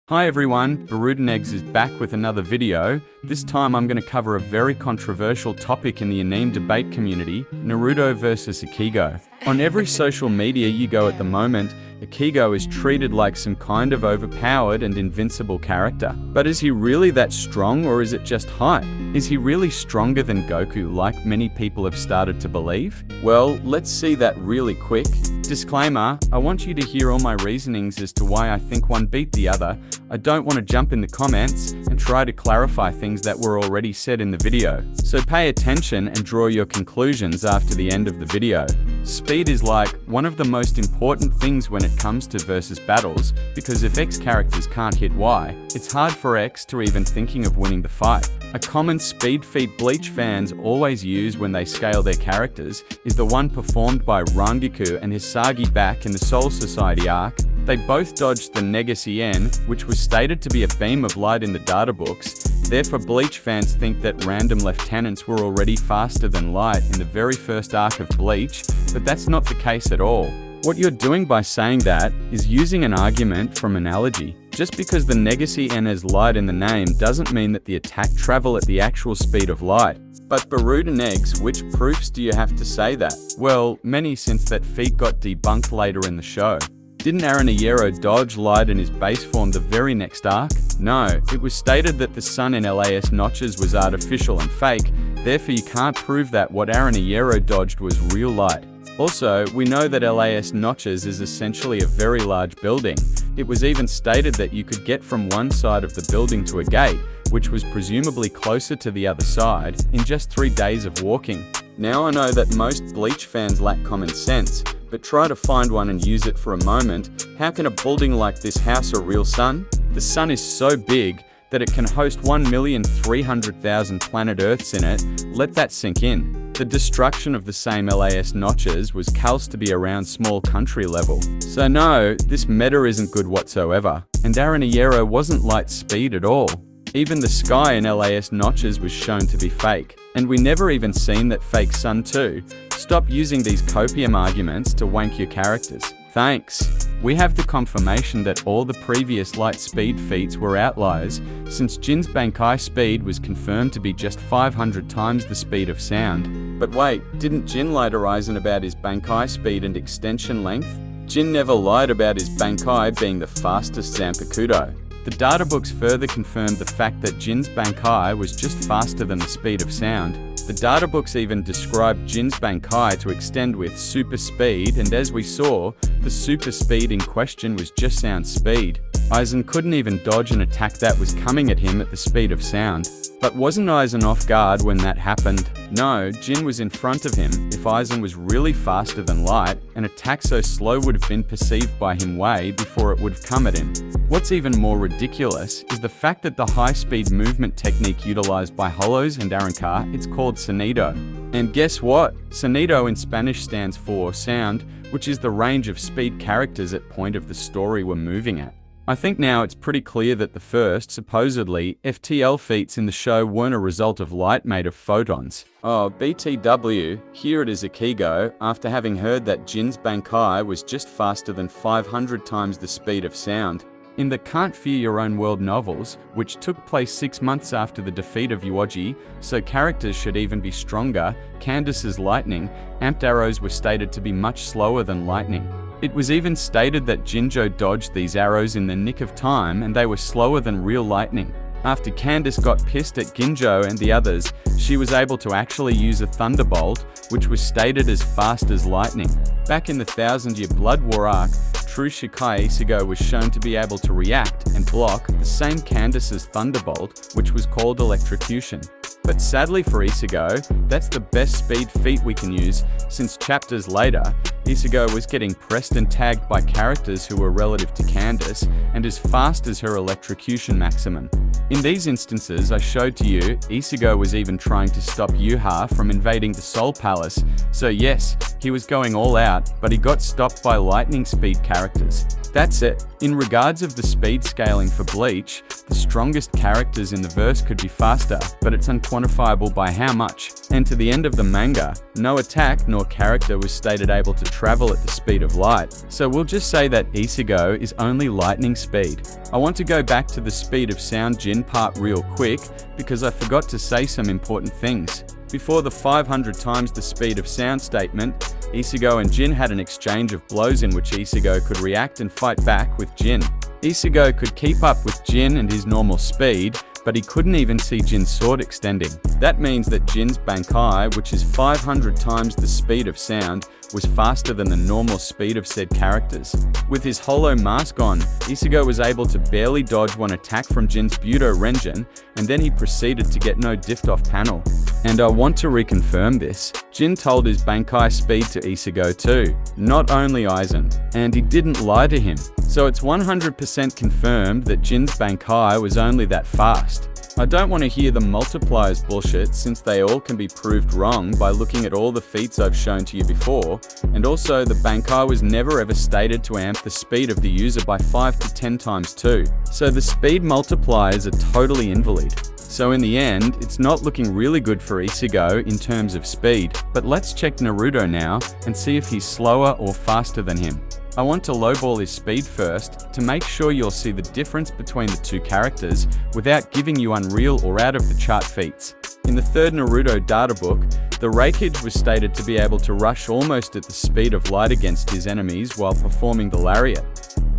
Hi everyone, Eggs is back with another video. This time I'm going to cover a very controversial topic in the anime debate community, Naruto versus Ichigo. On every social media you go at the moment, Ichigo is treated like some kind of overpowered and invincible character. But is he really that strong, or is it just hype? Is he really stronger than Goku like many people have started to believe? Well, let's see that really quick. Disclaimer, I want you to hear all my reasonings as to why I think one beat the other. I don't want to jump in the comments and try to clarify things that were already said in the video. So pay attention and draw your conclusions after the end of the video. Speed is like one of the most important things when it comes to versus battles, because if X characters can't hit Y, it's hard for X to even thinking of winning the fight. A common speed feat Bleach fans always use when they scale their characters is the one performed by Rangiku and Hisagi back in the Soul Society arc. They both dodged the Negassi N, which was stated to be a beam of light in the data books. Therefore, Bleach fans think that random lieutenants were already faster than light in the very first arc of Bleach, but that's not the case at all. What you're doing by saying that is using an argument from analogy. Just because the Negassi N has light in the name doesn't mean that the attack travel at the actual speed of light. But Eggs, which proofs do you have to say that? Well, many, since that feat got debunked later in the show. Didn't Yhwach dodge light in his base form the very next arc? No, it was stated that the sun in LAS notches was artificial and fake, therefore you can't prove that what Yhwach dodged was real light. Also, we know that LAS notches is essentially a very large building. It was even stated that you could get from one side of the building to a gate, which was presumably closer to the other side, in just 3 days of walking. Now I know that most Bleach fans lack common sense, but try to find one and use it for a moment. How can a building like this house a real sun? The sun is so big that it can host 1,300,000 planet Earths in it. Let that sink in. The destruction of the same LAS notches was calced to be around small country level. So no, this meta isn't good whatsoever, and Yhwach wasn't light speed at all. Even the sky in LAS notches was shown to be fake, and we never even seen that fake sun too. Stop using these copium arguments to wank your characters. Thanks. We have the confirmation that all the previous light speed feats were outliers, since Jin's Bankai speed was confirmed to be just 500 times the speed of sound. But wait, didn't Jin lie to Aizen about his Bankai speed and extension length? Jin never lied about his Bankai being the fastest Zanpakuto. The databooks further confirmed the fact that Jin's Bankai was just faster than the speed of sound. The databooks even described Jin's Bankai to extend with super speed, and as we saw, the super speed in question was just sound speed. Aizen couldn't even dodge an attack that was coming at him at the speed of sound. But wasn't Aizen off guard when that happened? No, Jin was in front of him. If Aizen was really faster than light, an attack so slow would have been perceived by him way before it would have come at him. What's even more ridiculous is the fact that the high-speed movement technique utilized by Hollows and Arrancar, it's called sonido. And guess what? Sonido in Spanish stands for sound, which is the range of speed characters at point of the story we're moving at. I think now it's pretty clear that the first, supposedly, FTL feats in the show weren't a result of light made of photons. Oh, BTW, here it is Ichigo, after having heard that Jin's Bankai was just faster than 500 times the speed of sound. In the Can't Fear Your Own World novels, which took place 6 months after the defeat of Yhwach, so characters should even be stronger, Candace's lightning, amped arrows were stated to be much slower than lightning. It was even stated that Jinjo dodged these arrows in the nick of time and they were slower than real lightning. After Candace got pissed at Ginjo and the others, she was able to actually use a thunderbolt, which was stated as fast as lightning. Back in the 1000-year Blood War arc, true Shikai Ichigo was shown to be able to react and block the same Candace's thunderbolt, which was called electrocution. But sadly for Ichigo, that's the best speed feat we can use, since chapters later, Ichigo was getting pressed and tagged by characters who were relative to Candace and as fast as her electrocution maximum. In these instances I showed to you, Ichigo was even trying to stop Yhwach from invading the Soul Palace, so yes, he was going all out, but he got stopped by lightning speed characters. That's it. In regards of the speed scaling for Bleach, the strongest characters in the verse could be faster, but it's unquantifiable by how much. And to the end of the manga, no attack nor character was stated able to travel at the speed of light, so we'll just say that Ichigo is only lightning speed. I want to go back to the speed of sound Jin part real quick, because I forgot to say some important things. Before the 500 times the speed of sound statement, Ichigo and Jin had an exchange of blows in which Ichigo could react and fight back with Jin. Ichigo could keep up with Jin and his normal speed, but he couldn't even see Jin's sword extending. That means that Jin's Bankai, which is 500 times the speed of sound, was faster than the normal speed of said characters. With his hollow mask on, Ichigo was able to barely dodge one attack from Jin's Budo Renjin, and then he proceeded to get no diffed off panel. And I want to reconfirm this. Jin told his Bankai speed to Ichigo too, not only Aizen, and he didn't lie to him. So it's 100% confirmed that Jin's Bankai was only that fast. I don't want to hear the multipliers bullshit, since they all can be proved wrong by looking at all the feats I've shown to you before, and also the Bankai was never ever stated to amp the speed of the user by 5 to 10 times too. So the speed multipliers are totally invalid. So in the end, it's not looking really good for Ichigo in terms of speed, but let's check Naruto now and see if he's slower or faster than him. I want to lowball his speed first, to make sure you'll see the difference between the two characters without giving you unreal or out of the chart feats. In the third Naruto databook, the Raikage was stated to be able to rush almost at the speed of light against his enemies while performing the lariat.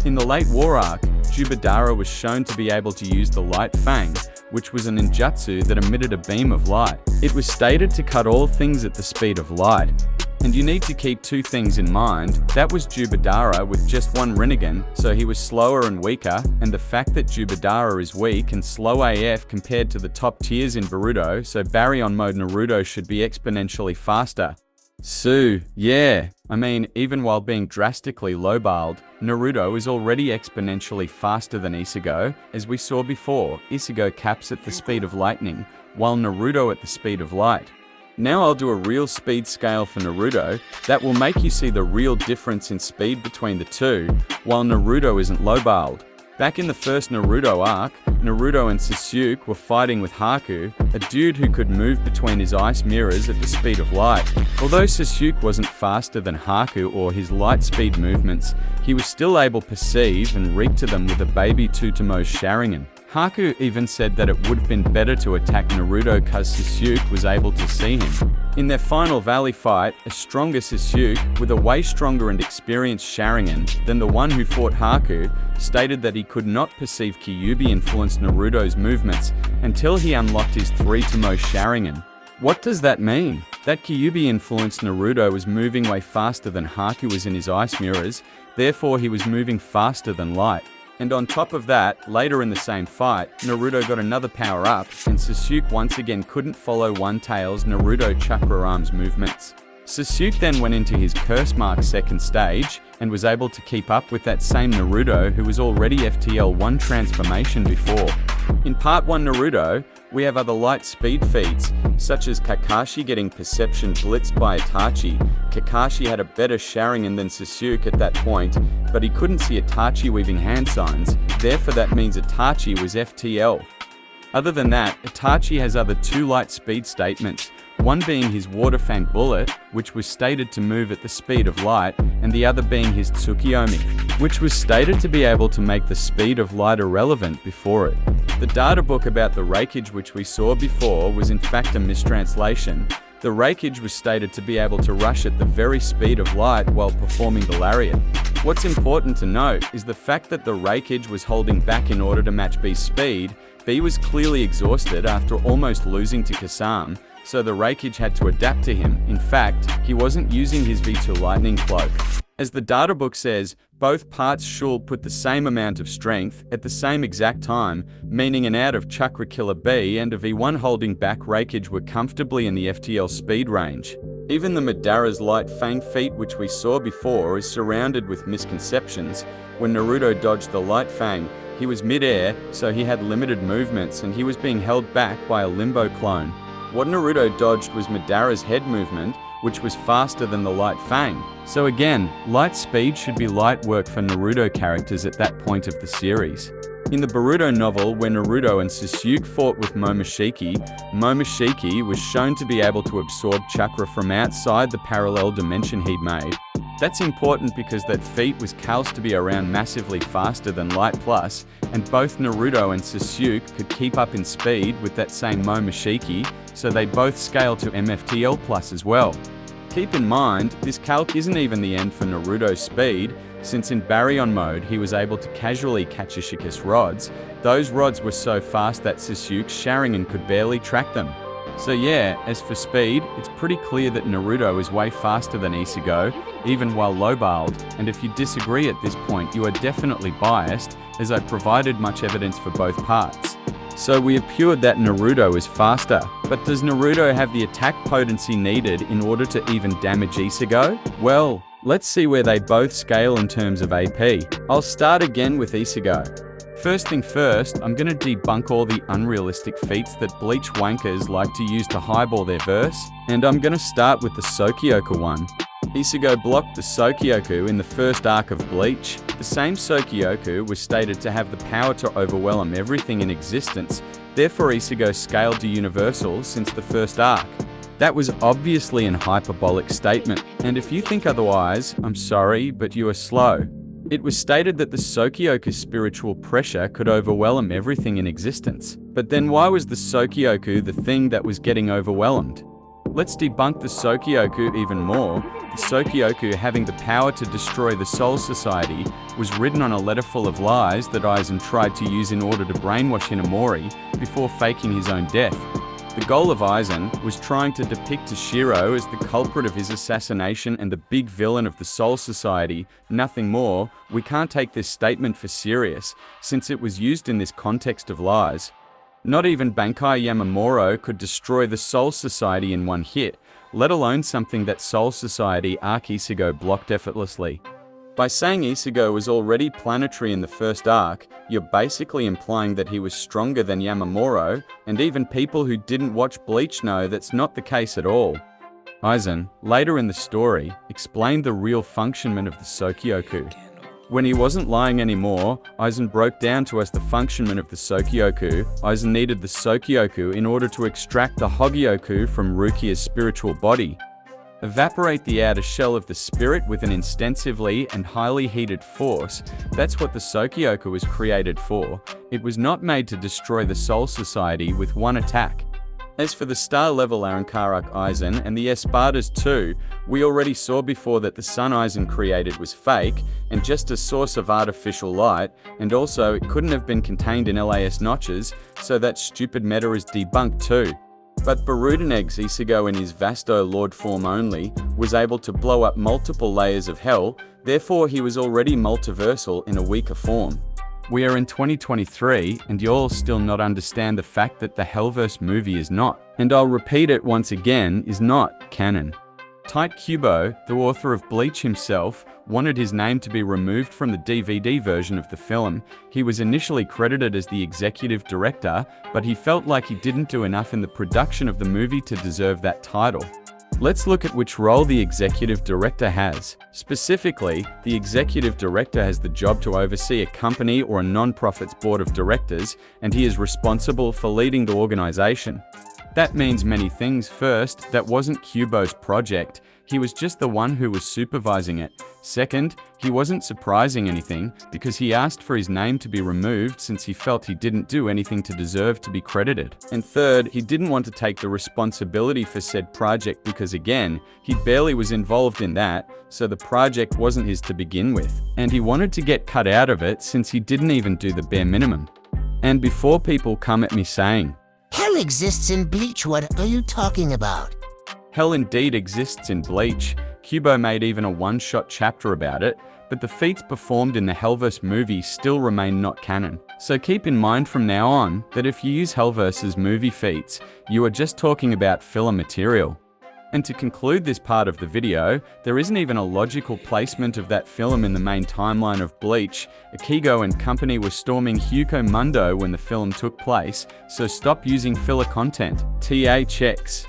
In the late war arc, Jubidara was shown to be able to use the Light Fang, which was a ninjutsu that emitted a beam of light. It was stated to cut all things at the speed of light. And you need to keep two things in mind. That was Jubidara with just one Rinnegan, so he was slower and weaker, and the fact that Jubidara is weak and slow AF compared to the top tiers in Boruto, so Baryon mode Naruto should be exponentially faster. Yeah, I mean, even while being drastically lowballed, Naruto is already exponentially faster than Ichigo. As we saw before, Ichigo caps at the speed of lightning, while Naruto at the speed of light. Now I'll do a real speed scale for Naruto that will make you see the real difference in speed between the two, while Naruto isn't lowballed. Back in the first Naruto arc, Naruto and Sasuke were fighting with Haku, a dude who could move between his ice mirrors at the speed of light. Although Sasuke wasn't faster than Haku or his light speed movements, he was still able to perceive and reach to them with a baby Tutomo's Sharingan. Haku even said that it would have been better to attack Naruto cause Sasuke was able to see him. In their final valley fight, a stronger Sasuke, with a way stronger and experienced Sharingan than the one who fought Haku, stated that he could not perceive Kyuubi influenced Naruto's movements until he unlocked his 3 Tomo Sharingan. What does that mean? That Kyuubi influenced Naruto was moving way faster than Haku was in his ice mirrors, therefore he was moving faster than light. And on top of that, later in the same fight, Naruto got another power-up, and Sasuke once again couldn't follow One Tail's Naruto Chakra Arms movements. Sasuke then went into his Curse Mark second stage, and was able to keep up with that same Naruto who was already FTL 1 transformation before. In Part 1 Naruto, we have other light speed feats, such as Kakashi getting Perception blitzed by Itachi. Kakashi had a better Sharingan than Sasuke at that point, but he couldn't see Itachi weaving hand signs, therefore that means Itachi was FTL. Other than that, Itachi has other 2 light speed statements, one being his Water Fang Bullet, which was stated to move at the speed of light, and the other being his Tsukiyomi, which was stated to be able to make the speed of light irrelevant before it. The data book about the Raikage which we saw before was in fact a mistranslation. The Raikage was stated to be able to rush at the very speed of light while performing the lariat. What's important to note is the fact that the Raikage was holding back in order to match B's speed. B was clearly exhausted after almost losing to Kasam, so the Raikage had to adapt to him. In fact, he wasn't using his V2 Lightning Cloak. As the databook says, both parts should put the same amount of strength at the same exact time, meaning an out of Chakra Killer B and a V1 holding back Raikage were comfortably in the FTL speed range. Even the Madara's Light Fang feat which we saw before is surrounded with misconceptions. When Naruto dodged the Light Fang, he was mid-air, so he had limited movements and he was being held back by a Limbo clone. What Naruto dodged was Madara's head movement, which was faster than the Light Fang. So again, light speed should be light work for Naruto characters at that point of the series. In the Boruto novel, where Naruto and Sasuke fought with Momoshiki, Momoshiki was shown to be able to absorb chakra from outside the parallel dimension he'd made. That's important because that feat was calculated to be around massively faster than Light Plus, and both Naruto and Sasuke could keep up in speed with that same Momoshiki, so they both scale to MFTL Plus as well. Keep in mind, this calc isn't even the end for Naruto's speed, since in Baryon mode he was able to casually catch Ishika's rods. Those rods were so fast that Sasuke's Sharingan could barely track them. So yeah, as for speed, it's pretty clear that Naruto is way faster than Ichigo, even while low-balled, and if you disagree at this point you are definitely biased, as I provided much evidence for both parts. So we appeared that Naruto is faster, but does Naruto have the attack potency needed in order to even damage Ichigo? Well, let's see where they both scale in terms of AP. I'll start again with Ichigo. First thing first, I'm gonna debunk all the unrealistic feats that Bleach wankers like to use to highball their verse, and I'm gonna start with the Sokyoku one. Ichigo blocked the Sokyoku in the first arc of Bleach. The same Sokyoku was stated to have the power to overwhelm everything in existence, therefore Ichigo scaled to universal since the first arc. That was obviously an hyperbolic statement, and if you think otherwise, I'm sorry, but you are slow. It was stated that the Sokyoku's spiritual pressure could overwhelm everything in existence. But then why was the Sokyoku the thing that was getting overwhelmed? Let's debunk the Sokyoku even more. The Sokyoku having the power to destroy the Soul Society was written on a letter full of lies that Aizen tried to use in order to brainwash Hinamori before faking his own death. The goal of Aizen was trying to depict Toshiro as the culprit of his assassination and the big villain of the Soul Society, nothing more. We can't take this statement for serious, since it was used in this context of lies. Not even Bankai Yamamuro could destroy the Soul Society in one hit, let alone something that Soul Society arc Ichigo blocked effortlessly. By saying Ichigo was already planetary in the first arc, you're basically implying that he was stronger than Yamamuro, and even people who didn't watch Bleach know that's not the case at all. Aizen, later in the story, explained the real functionment of the Sokyoku. When he wasn't lying anymore, Aizen broke down to us the functionment of the Sokyoku. Aizen needed the Sokyoku in order to extract the Hogyoku from Rukia's spiritual body. Evaporate the outer shell of the spirit with an extensively and highly heated force. That's what the Sokyoku was created for. It was not made to destroy the Soul Society with one attack. As for the star-level Arankarak Aizen and the Espadas too, we already saw before that the sun Aizen created was fake and just a source of artificial light, and also it couldn't have been contained in LAS notches, so that stupid meta is debunked too. But Barudaneg's Ichigo in his Vasto Lord form only was able to blow up multiple layers of hell, therefore he was already multiversal in a weaker form. We are in 2023 and you'll still not understand the fact that the Hellverse movie is not, and I'll repeat it once again, is not canon. Tite Kubo, the author of Bleach himself, wanted his name to be removed from the DVD version of the film. He was initially credited as the executive director, but he felt like he didn't do enough in the production of the movie to deserve that title. Let's look at which role the executive director has. Specifically, the executive director has the job to oversee a company or a non-profit's board of directors, and he is responsible for leading the organization. That means many things. First, that wasn't Kubo's project. He was just the one who was supervising it. Second, he wasn't surprising anything because he asked for his name to be removed since he felt he didn't do anything to deserve to be credited. And third, he didn't want to take the responsibility for said project because again, he barely was involved in that, so the project wasn't his to begin with. And he wanted to get cut out of it since he didn't even do the bare minimum. And before people come at me saying, "Hell exists in Bleach, what are you talking about?" Hell indeed exists in Bleach. Kubo made even a one-shot chapter about it, but the feats performed in the Hellverse movie still remain not canon. So keep in mind from now on that if you use Hellverse's movie feats, you are just talking about filler material. And to conclude this part of the video, there isn't even a logical placement of that film in the main timeline of Bleach. Ichigo and company were storming Huko Mundo when the film took place, so stop using filler content. THX.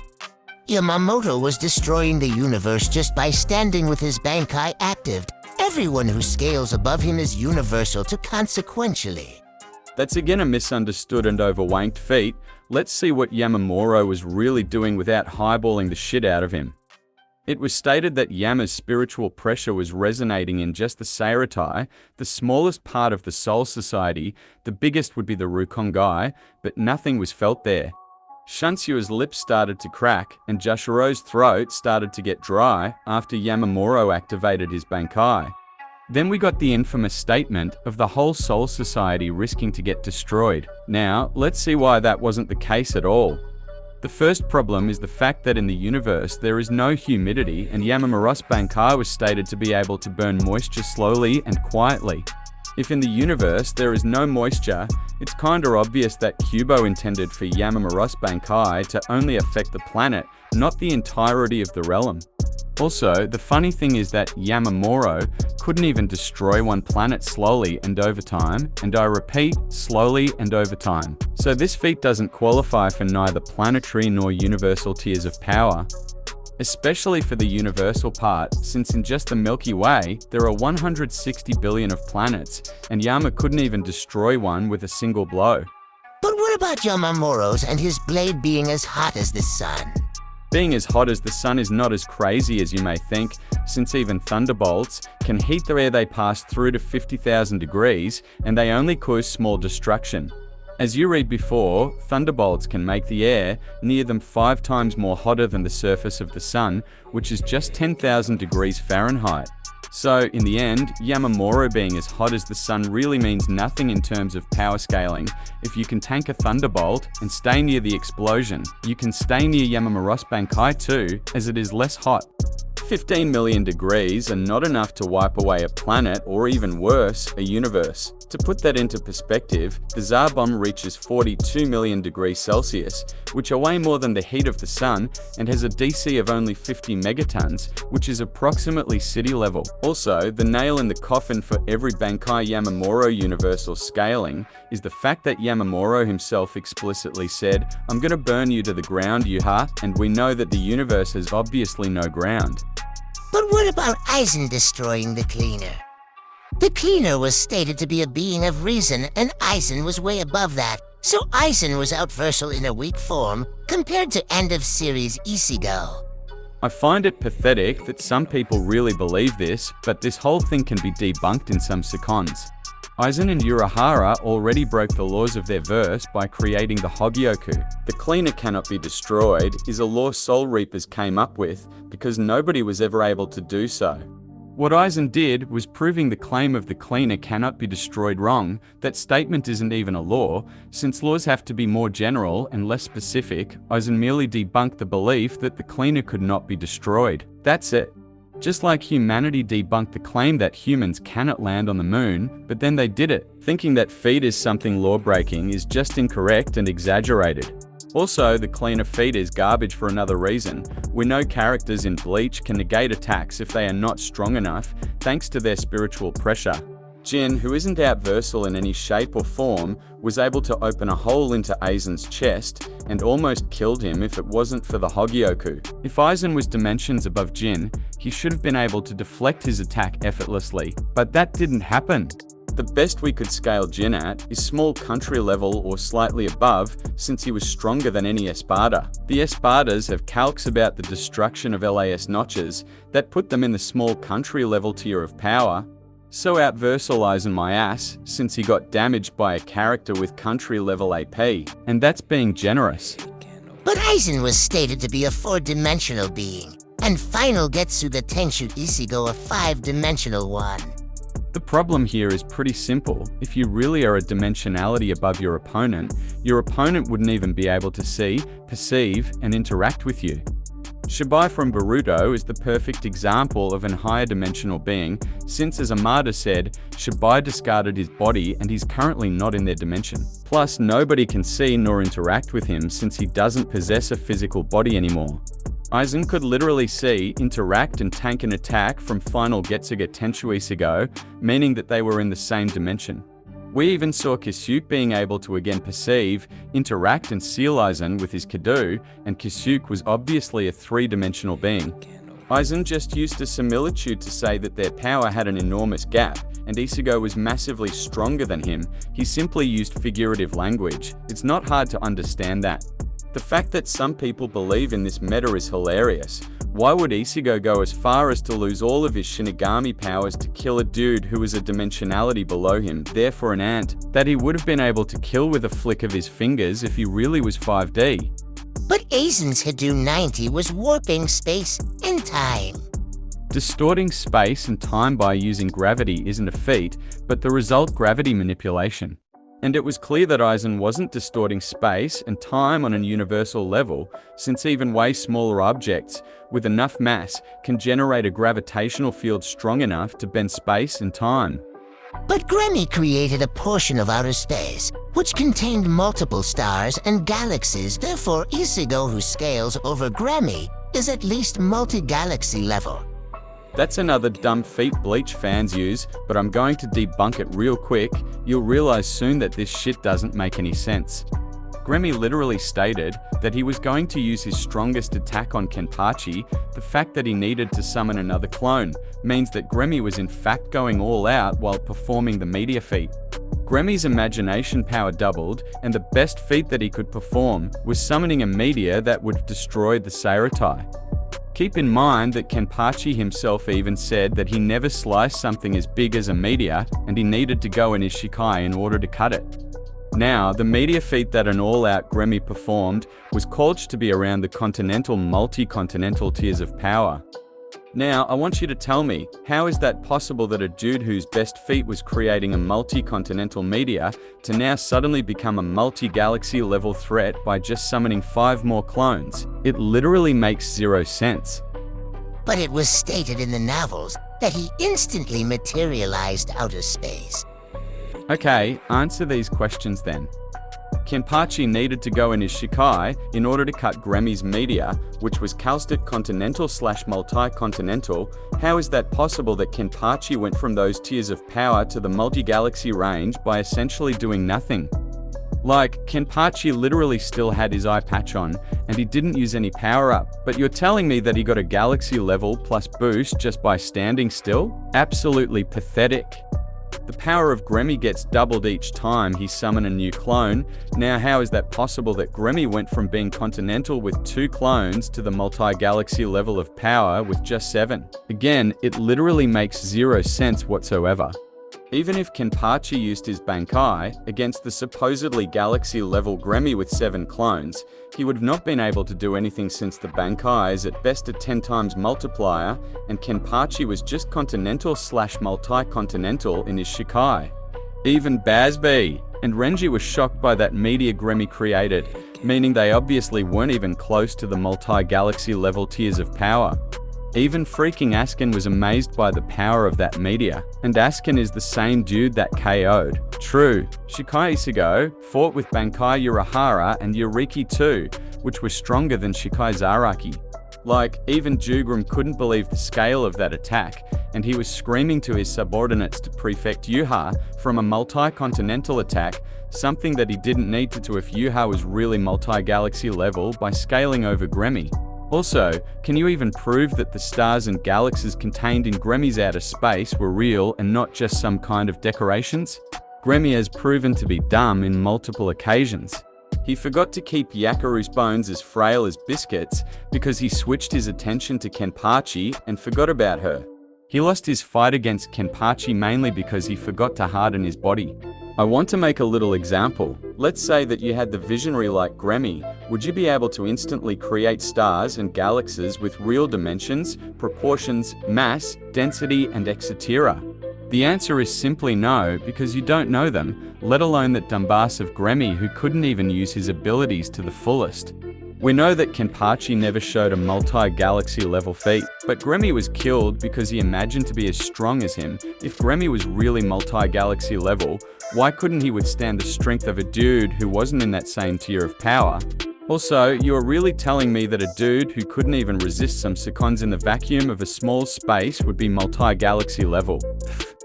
Yamamoto was destroying the universe just by standing with his Bankai active. Everyone who scales above him is universal to consequentially. That's again a misunderstood and overwanked feat. Let's see what Yamamuro was really doing without highballing the shit out of him. It was stated that Yama's spiritual pressure was resonating in just the Seiretai, the smallest part of the Soul Society. The biggest would be the Rukongai, but nothing was felt there. Shunsyu's lips started to crack, and Jashiro's throat started to get dry after Yamamuro activated his Bankai. Then we got the infamous statement of the whole Soul Society risking to get destroyed. Now, let's see why that wasn't the case at all. The first problem is the fact that in the universe there is no humidity, and Yamamuro's Bankai was stated to be able to burn moisture slowly and quietly. If in the universe there is no moisture, it's kinda obvious that Kubo intended for Yamamuro's Bankai to only affect the planet, not the entirety of the realm. Also, the funny thing is that Yamamuro couldn't even destroy one planet slowly and over time, and I repeat, slowly and over time. So this feat doesn't qualify for neither planetary nor universal tiers of power. Especially for the universal part, since in just the Milky Way, there are 160 billion of planets, and Yama couldn't even destroy one with a single blow. But what about Yamamuro's and his blade being as hot as the sun? Being as hot as the sun is not as crazy as you may think, since even thunderbolts can heat the air they pass through to 50,000 degrees, and they only cause small destruction. As you read before, thunderbolts can make the air near them 5 times more hotter than the surface of the sun, which is just 10,000 degrees Fahrenheit. So, in the end, Yamamuro being as hot as the sun really means nothing in terms of power scaling. If you can tank a thunderbolt and stay near the explosion, you can stay near Yamamuro's Bankai too, as it is less hot. 15 million degrees are not enough to wipe away a planet, or even worse, a universe. To put that into perspective, the Tsar bomb reaches 42 million degrees Celsius, which are way more than the heat of the sun, and has a DC of only 50 megatons, which is approximately city level. Also, the nail in the coffin for every Bankai Yamamuro universal scaling is the fact that Yamamuro himself explicitly said, "I'm gonna burn you to the ground, Yhwach," and we know that the universe has obviously no ground. But what about Aizen destroying the cleaner? The cleaner was stated to be a being of reason, and Aizen was way above that. So Aizen was outversal in a weak form compared to end-of-series Ichigo. I find it pathetic that some people really believe this, but this whole thing can be debunked in some seconds. Aizen and Urahara already broke the laws of their verse by creating the Hogyoku. The cleaner cannot be destroyed is a law Soul Reapers came up with because nobody was ever able to do so. What Aizen did was proving the claim of the cleaner cannot be destroyed wrong. That statement isn't even a law. Since laws have to be more general and less specific, Aizen merely debunked the belief that the cleaner could not be destroyed. That's it. Just like humanity debunked the claim that humans cannot land on the moon, but then they did it. Thinking that feat is something law-breaking is just incorrect and exaggerated. Also, the cleaner feat is garbage for another reason. We know characters in Bleach can negate attacks if they are not strong enough, thanks to their spiritual pressure. Jin, who isn't outversal in any shape or form, was able to open a hole into Aizen's chest and almost killed him if it wasn't for the Hogyoku. If Aizen was dimensions above Jin, he should have been able to deflect his attack effortlessly, but that didn't happen. The best we could scale Jin at is small country level or slightly above, since he was stronger than any Espada. The Espadas have calcs about the destruction of LAS notches that put them in the small country level tier of power. So outversal Aizen my ass, since he got damaged by a character with country level AP, and that's being generous. But Aizen was stated to be a 4-dimensional being, and final Getsu the Tenshu Ichigo a 5-dimensional one. The problem here is pretty simple. If you really are a dimensionality above your opponent wouldn't even be able to see, perceive, and interact with you. Shibai from Boruto is the perfect example of an higher dimensional being, since as Amada said, Shibai discarded his body and he's currently not in their dimension. Plus, nobody can see nor interact with him since he doesn't possess a physical body anymore. Aizen could literally see, interact, and tank an attack from final Getsuga Tenshu Ichigo, meaning that they were in the same dimension. We even saw Kisuke being able to again perceive, interact, and seal Aizen with his Kadu, and Kisuke was obviously a 3-dimensional being. Aizen just used a similitude to say that their power had an enormous gap, and Ichigo was massively stronger than him. He simply used figurative language. It's not hard to understand that. The fact that some people believe in this meta is hilarious. Why would Ichigo go as far as to lose all of his Shinigami powers to kill a dude who was a dimensionality below him, therefore an ant, that he would have been able to kill with a flick of his fingers if he really was 5D? But Aizen's Hadou 90 was warping space and time. Distorting space and time by using gravity isn't a feat, but the result gravity manipulation. And it was clear that Aizen wasn't distorting space and time on a universal level, since even way smaller objects, with enough mass, can generate a gravitational field strong enough to bend space and time. But Gremmy created a portion of outer space, which contained multiple stars and galaxies. Therefore, Ichigo, who scales over Gremmy, is at least multi-galaxy level. That's another dumb feat Bleach fans use, but I'm going to debunk it real quick. You'll realize soon that this shit doesn't make any sense. Gremmy literally stated that he was going to use his strongest attack on Kenpachi. The fact that he needed to summon another clone means that Gremmy was in fact going all out while performing the meteor feat. Gremmy's imagination power doubled, and the best feat that he could perform was summoning a meteor that would have destroyed the Seiretai. Keep in mind that Kenpachi himself even said that he never sliced something as big as a meteor, and he needed to go in his Shikai in order to cut it. Now, the meteor feat that an all-out Gremmy performed was called to be around the continental multi-continental tiers of power. Now, I want you to tell me, how is that possible that a dude whose best feat was creating a multi-continental meteor to now suddenly become a multi-galaxy level threat by just summoning 5 more clones? It literally makes zero sense. But it was stated in the novels that he instantly materialized outer space. Okay, answer these questions then. Kenpachi needed to go in his Shikai in order to cut Gremmy's meteor, which was caustic continental/multi-continental. How is that possible that Kenpachi went from those tiers of power to the multi-galaxy range by essentially doing nothing? Like, Kenpachi literally still had his eye patch on, and he didn't use any power up, but you're telling me that he got a galaxy level plus boost just by standing still? Absolutely pathetic. The power of Gremmy gets doubled each time he summoned a new clone. Now how is that possible that Gremmy went from being continental with 2 clones to the multi-galaxy level of power with just 7? Again, it literally makes zero sense whatsoever. Even if Kenpachi used his Bankai against the supposedly galaxy-level Gremmy with 7 clones, he would have not been able to do anything since the Bankai is at best a 10 times multiplier, and Kenpachi was just continental/multi-continental in his Shikai. Even Bazby and Renji were shocked by that meteor Gremmy created, meaning they obviously weren't even close to the multi-galaxy level tiers of power. Even freaking Askin was amazed by the power of that meteor, and Askin is the same dude that KO'd. True, Shikai Ichigo fought with Bankai Urahara and Yuriki too, which were stronger than Shikai Zaraki. Like, even Jugrim couldn't believe the scale of that attack, and he was screaming to his subordinates to prefect Yhwach from a multi-continental attack, something that he didn't need to do if Yhwach was really multi-galaxy level by scaling over Gremmy. Also, can you even prove that the stars and galaxies contained in Gremmy's outer space were real and not just some kind of decorations? Gremmy has proven to be dumb in multiple occasions. He forgot to keep Yakuru's bones as frail as biscuits because he switched his attention to Kenpachi and forgot about her. He lost his fight against Kenpachi mainly because he forgot to harden his body. I want to make a little example. Let's say that you had the visionary like Gremmy. Would you be able to instantly create stars and galaxies with real dimensions, proportions, mass, density, and etc.? The answer is simply no, because you don't know them, let alone that dumbass of Gremmy who couldn't even use his abilities to the fullest. We know that Kenpachi never showed a multi-galaxy level feat, but Gremmy was killed because he imagined to be as strong as him. If Gremmy was really multi-galaxy level, why couldn't he withstand the strength of a dude who wasn't in that same tier of power? Also, you are really telling me that a dude who couldn't even resist some seconds in the vacuum of a small space would be multi-galaxy level?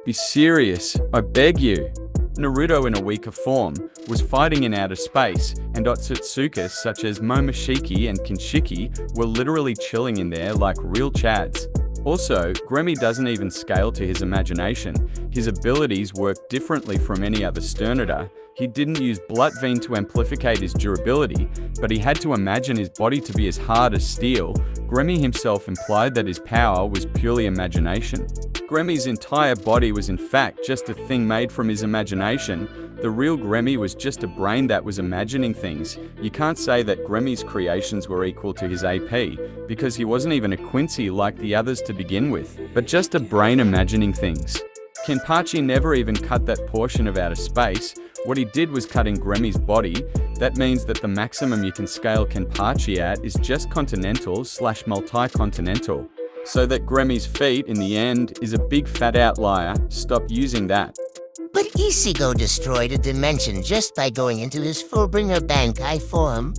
Be serious, I beg you. Naruto in a weaker form was fighting in outer space, and Otsutsukas such as Momoshiki and Kinshiki were literally chilling in there like real chads. Also, Gremmy doesn't even scale to his imagination. His abilities work differently from any other Sterniter. He didn't use Bloodvein to amplify his durability, but he had to imagine his body to be as hard as steel. Gremmy himself implied that his power was purely imagination. Gremmy's entire body was in fact just a thing made from his imagination. The real Gremmy was just a brain that was imagining things. You can't say that Gremmy's creations were equal to his AP, because he wasn't even a Quincy like the others to begin with, but just a brain imagining things. Kenpachi never even cut that portion of outer space. What he did was cut in Gremmy's body. That means that the maximum you can scale Kenpachi at is just continental/multi-continental. So that Gremmy's feat, in the end, is a big fat outlier. Stop using that. But Ichigo destroyed a dimension just by going into his Fullbringer Bankai form.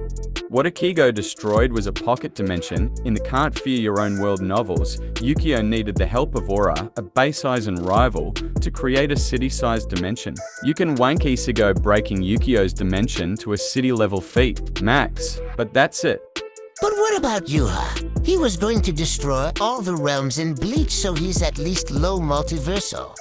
What Ichigo destroyed was a pocket dimension. In the Can't Fear Your Own World novels, Yukio needed the help of Aura, a base Aizen rival, to create a city-sized dimension. You can wank Ichigo breaking Yukio's dimension to a city-level feat, max, but that's it. But what about Yhwach? He was going to destroy all the realms in Bleach, so he's at least low multiversal.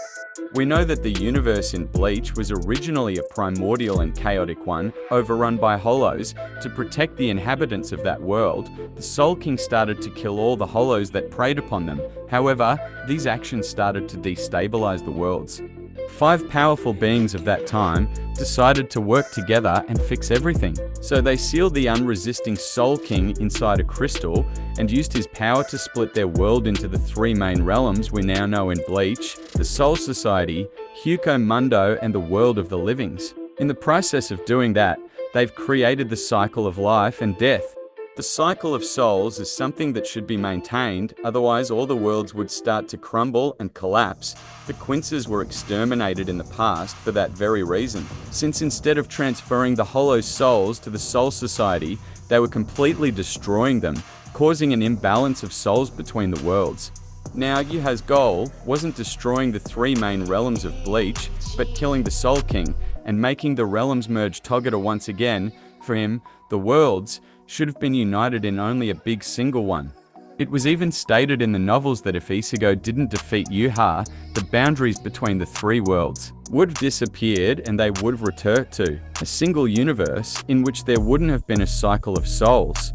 We know that the universe in Bleach was originally a primordial and chaotic one, overrun by hollows. To protect the inhabitants of that world, the Soul King started to kill all the hollows that preyed upon them. However, these actions started to destabilize the worlds. 5 powerful beings of that time decided to work together and fix everything. So they sealed the unresisting Soul King inside a crystal and used his power to split their world into the 3 main realms we now know in Bleach: the Soul Society, Huko Mundo, and the world of the livings. In the process of doing that, they've created the cycle of life and death. The cycle of souls is something that should be maintained, otherwise all the worlds would start to crumble and collapse. The Quinces were exterminated in the past for that very reason, since instead of transferring the hollow souls to the Soul Society, they were completely destroying them, causing an imbalance of souls between the worlds. Now, Yuha's goal wasn't destroying the 3 main realms of Bleach, but killing the Soul King and making the realms merge together once again. For him, the worlds should have been united in only a big single one. It was even stated in the novels that if Ichigo didn't defeat Yhwach, the boundaries between the 3 worlds would have disappeared and they would have returned to a single universe in which there wouldn't have been a cycle of souls.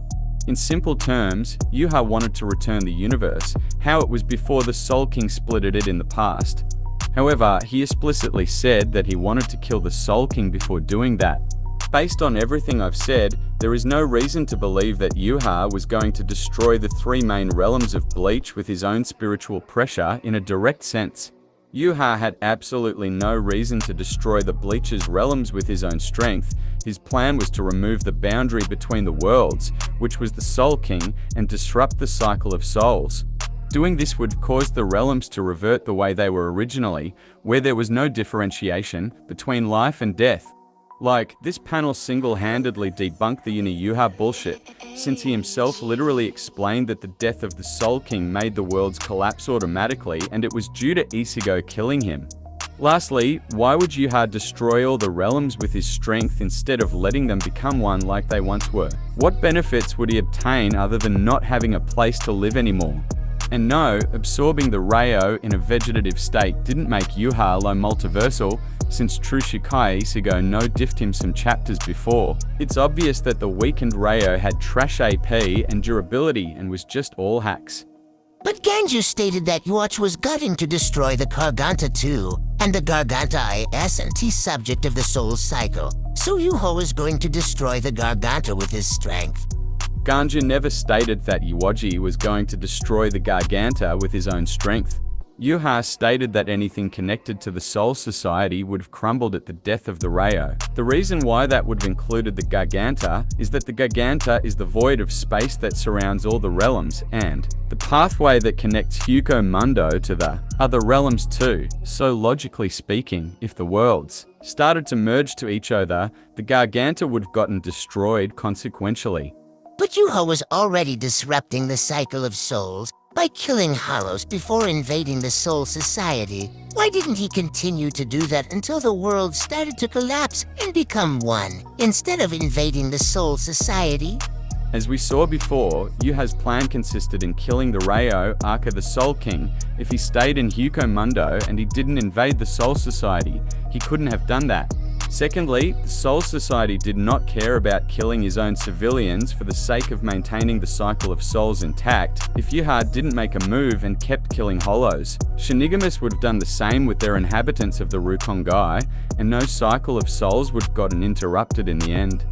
In simple terms, Yhwach wanted to return the universe, how it was before the Soul King splitted it in the past. However, he explicitly said that he wanted to kill the Soul King before doing that. Based on everything I've said, there is no reason to believe that Yhwach was going to destroy the 3 main realms of Bleach with his own spiritual pressure in a direct sense. Yhwach had absolutely no reason to destroy the Bleach's realms with his own strength. His plan was to remove the boundary between the worlds, which was the Soul King, and disrupt the cycle of souls. Doing this would cause the realms to revert the way they were originally, where there was no differentiation between life and death. Like, this panel single-handedly debunked the Yhwach bullshit, since he himself literally explained that the death of the Soul King made the worlds collapse automatically and it was due to Ichigo killing him. Lastly, why would Yhwach destroy all the realms with his strength instead of letting them become one like they once were? What benefits would he obtain other than not having a place to live anymore? And no, absorbing the Rayo in a vegetative state didn't make Yhwach low multiversal, since true Shikai Ichigo no diffed him some chapters before. It's obvious that the weakened Rayo had trash AP and durability and was just all hacks. But Ganju stated that Yhwach was gutting to destroy the Garganta too, and the Garganta isn't the subject of the soul cycle, so Yhwach was going to destroy the Garganta with his strength. Ganju never stated that Yhwach was going to destroy the Garganta with his own strength. Yhwach stated that anything connected to the Soul Society would have crumbled at the death of the Rayo. The reason why that would have included the Garganta is that the Garganta is the void of space that surrounds all the realms, and the pathway that connects Huko Mundo to the other realms too. So logically speaking, if the worlds started to merge to each other, the Garganta would have gotten destroyed consequentially. But Yhwach was already disrupting the cycle of souls by killing Hollows before invading the Soul Society. Why didn't he continue to do that until the world started to collapse and become one, instead of invading the Soul Society? As we saw before, Yhwach's plan consisted in killing the Rayo, aka the Soul King. If he stayed in Huko Mundo and he didn't invade the Soul Society, he couldn't have done that. Secondly, the Soul Society did not care about killing his own civilians for the sake of maintaining the cycle of souls intact. If Yhwach didn't make a move and kept killing hollows, Shinigamists would have done the same with their inhabitants of the Rukongai, and no cycle of souls would have gotten interrupted in the end.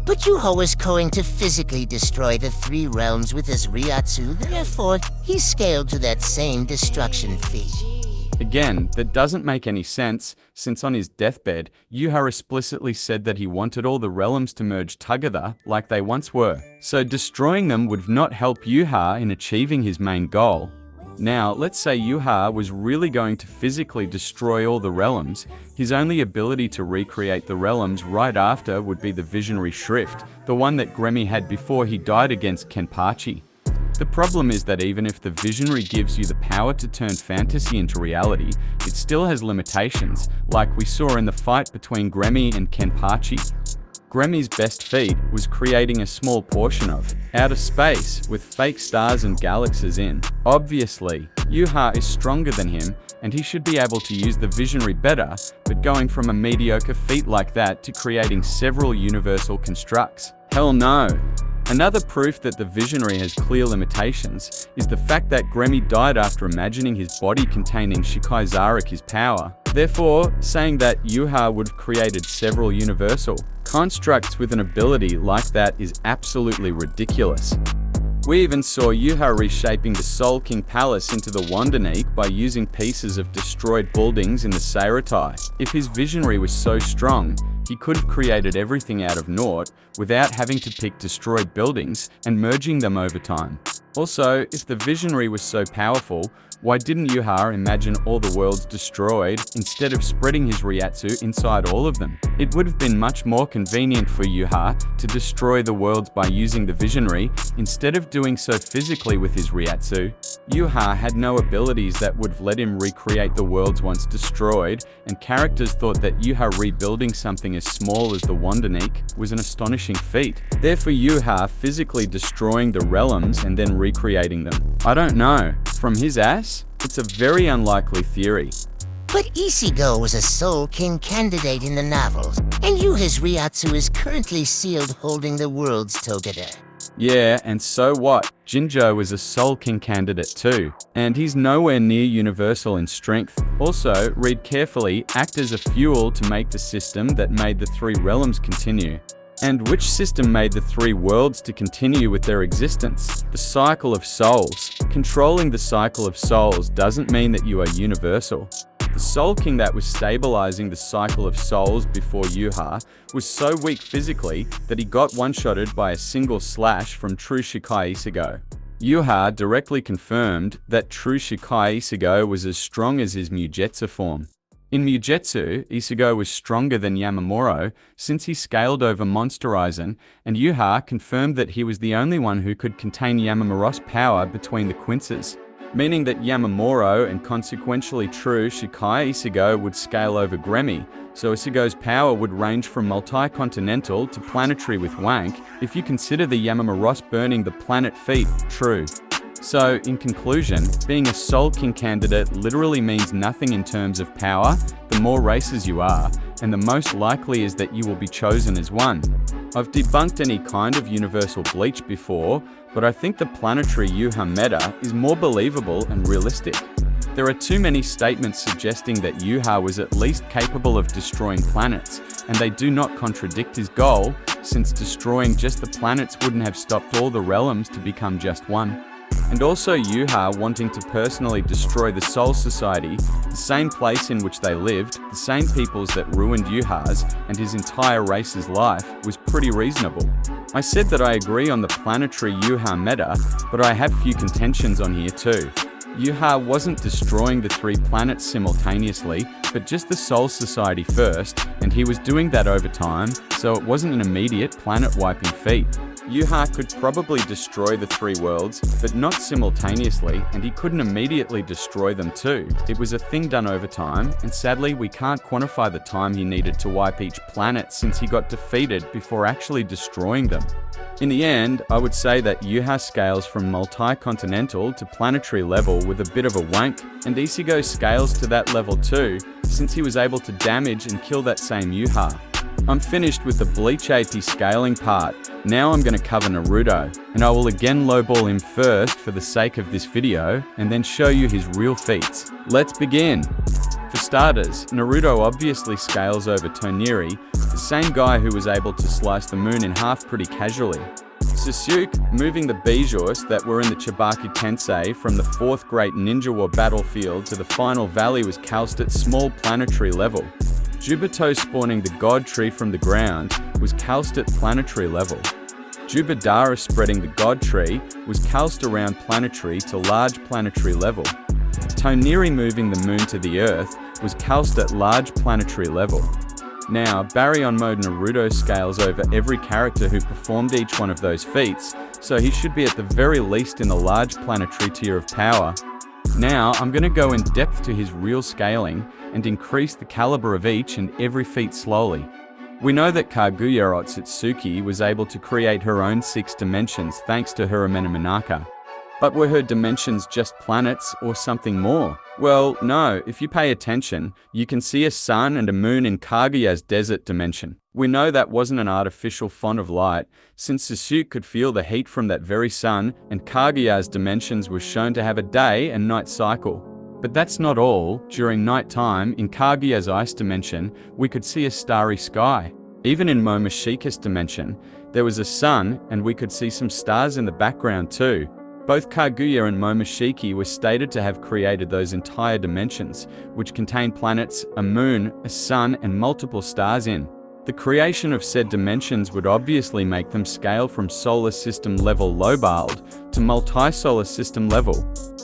But Yhwach was going to physically destroy the three realms with his Ryatsu, therefore he scaled to that same destruction feat. Again, that doesn't make any sense, since on his deathbed, Yhwach explicitly said that he wanted all the realms to merge together like they once were. So destroying them would not help Yhwach in achieving his main goal. Now, let's say Yhwach was really going to physically destroy all the realms. His only ability to recreate the realms right after would be the Visionary Shrift, the one that Gremmy had before he died against Kenpachi. The problem is that even if the Visionary gives you the power to turn fantasy into reality, it still has limitations, like we saw in the fight between Gremmy and Kenpachi. Gremmy's best feat was creating a small portion of outer space with fake stars and galaxies in. Obviously, Yhwach is stronger than him, and he should be able to use the Visionary better, but going from a mediocre feat like that to creating several universal constructs? Hell no! Another proof that the Visionary has clear limitations is the fact that Gremmy died after imagining his body containing Shikai Zarak his power. Therefore, saying that Yhwach would have created several universal constructs with an ability like that is absolutely ridiculous. We even saw Yhwach reshaping the Soul King Palace into the Wonderneek by using pieces of destroyed buildings in the Seiretai. If his Visionary was so strong, he could have created everything out of naught without having to pick destroyed buildings and merging them over time. Also, if the Visionary was so powerful, why didn't Yhwach imagine all the worlds destroyed instead of spreading his Ryatsu inside all of them? It would have been much more convenient for Yhwach to destroy the worlds by using the Visionary instead of doing so physically with his Ryatsu. Yhwach had no abilities that would have let him recreate the worlds once destroyed, and characters thought that Yhwach rebuilding something as small as the Wonderneek was an astonishing feat. Therefore, Yhwach physically destroying the realms and then recreating them. I don't know. From his ass, it's a very unlikely theory. But Ichigo was a Soul King candidate in the novels, and Yhwach's Ryatsu is currently sealed holding the world's Togeda. Yeah, and so what? Jinjo was a Soul King candidate too, and he's nowhere near universal in strength. Also, read carefully, act as a fuel to make the system that made the three realms continue. And which system made the three worlds to continue with their existence? The cycle of souls. Controlling the cycle of souls doesn't mean that you are universal. The Soul King that was stabilizing the cycle of souls before Yhwach was so weak physically that he got one-shotted by a single slash from true Shikai Ichigo. Yhwach directly confirmed that true Shikai Ichigo was as strong as his Mugetsu form. In Mugetsu, Ichigo was stronger than Yamamuro since he scaled over Monster Aizen, and Yhwach confirmed that he was the only one who could contain Yamamuro's power between the quinces, meaning that Yamamuro and consequentially true Shikai Ichigo would scale over Gremmy, so Ichigo's power would range from multi-continental to planetary with wank if you consider the Yamamuros burning the planet feat true. So, in conclusion, being a Soul King candidate literally means nothing in terms of power. The more races you are, and the most likely is that you will be chosen as one. I've debunked any kind of universal Bleach before, but I think the planetary Yhwach meta is more believable and realistic. There are too many statements suggesting that Yhwach was at least capable of destroying planets, and they do not contradict his goal, since destroying just the planets wouldn't have stopped all the realms to become just one. And also Yhwach wanting to personally destroy the Soul Society, the same place in which they lived, the same peoples that ruined Yhwach's and his entire race's life, was pretty reasonable. I said that I agree on the planetary Yhwach meta, but I have few contentions on here too. Yhwach wasn't destroying the three planets simultaneously, but just the Soul Society first, and he was doing that over time, so it wasn't an immediate planet-wiping feat. Yhwach could probably destroy the three worlds, but not simultaneously, and he couldn't immediately destroy them too. It was a thing done over time, and sadly we can't quantify the time he needed to wipe each planet since he got defeated before actually destroying them. In the end, I would say that Yhwach scales from multi-continental to planetary level with a bit of a wank, and Ichigo scales to that level too, since he was able to damage and kill that same Yhwach. I'm finished with the Bleach AP scaling part. Now I'm going to cover Naruto, and I will again lowball him first for the sake of this video, and then show you his real feats. Let's begin! For starters, Naruto obviously scales over Toneri, the same guy who was able to slice the moon in half pretty casually. Sasuke, moving the Bijous that were in the Chibaki Tensei from the 4th Great Ninja War battlefield to the final valley was cast at small planetary level. Jubato spawning the God Tree from the ground was calced at planetary level. Jubadara spreading the God Tree was calced around planetary to large planetary level. Toneri moving the moon to the earth was calced at large planetary level. Now, Baryon mode Naruto scales over every character who performed each one of those feats, so he should be at the very least in the large planetary tier of power. Now, I'm going to go in depth to his real scaling and increase the caliber of each and every feat slowly. We know that Kaguya Otsutsuki was able to create her own 6 dimensions thanks to her Manaka. But were her dimensions just planets or something more? Well, no, if you pay attention, you can see a sun and a moon in Kaguya's desert dimension. We know that wasn't an artificial font of light, since Sasuke could feel the heat from that very sun, and Kaguya's dimensions were shown to have a day and night cycle. But that's not all. During night time, in Kaguya's ice dimension, we could see a starry sky. Even in Momoshiki's dimension, there was a sun, and we could see some stars in the background too. Both Kaguya and Momoshiki were stated to have created those entire dimensions, which contain planets, a moon, a sun, and multiple stars in. The creation of said dimensions would obviously make them scale from solar system level lowballed to multi-solar system level.